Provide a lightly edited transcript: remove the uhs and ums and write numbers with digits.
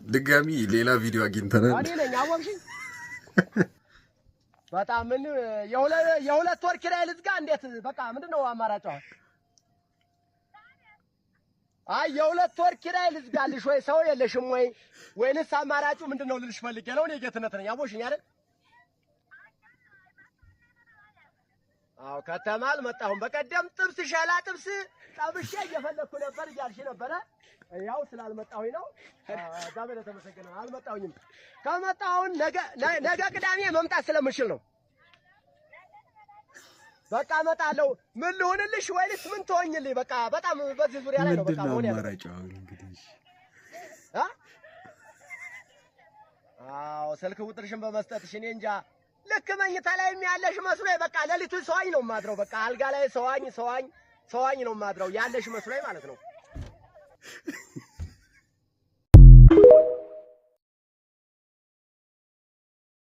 ድጋሚ ሌላ ቪዲዮ አግኝተናል። እኔ ነኝ አወቅሽኝ። በጣም ምን የሁለት ወር ኪራይ ልዝጋ እንዴት? በቃ ምንድነው አማራጭ? አይ የሁለት ወር ኪራይ ልዝጋልሽ ወይ ሰው የለሽም ወይ ወይንስ አማራጩ ምንድነው ልልሽ ፈልጌ ነው። እኔ ጌትነት ነኝ አወቅሽኝ አይደል? አዎ ከተማ አልመጣሁም። በቀደም ጥብስ ሻላ ጥብስ ጠብሼ እየፈለኩ ነበር እያልሽ ነበረ። ያው ስላልመጣሁኝ ነው። ዳበለ ተመሰገነ። አልመጣሁኝም። ከመጣሁን ነገ ቅዳሜ መምጣት ስለምችል ነው። በቃ እመጣለሁ። ምን ልሁንልሽ ወይስ ምን ትሆኝልኝ? በቃ በጣም በዚህ ዙሪያ ላይ ነው በቃ ሆነ ያለው። አዎ ስልክ ቁጥርሽን በመስጠትሽ እኔ እንጃ ልክ መኝታ ላይ ያለሽ መስሎኝ በቃ ሌሊቱን ሰዋኝ ነው የማድረው። በቃ አልጋ ላይ ሰዋኝ ነው የማድረው ያለሽ መስሎኝ ማለት ነው።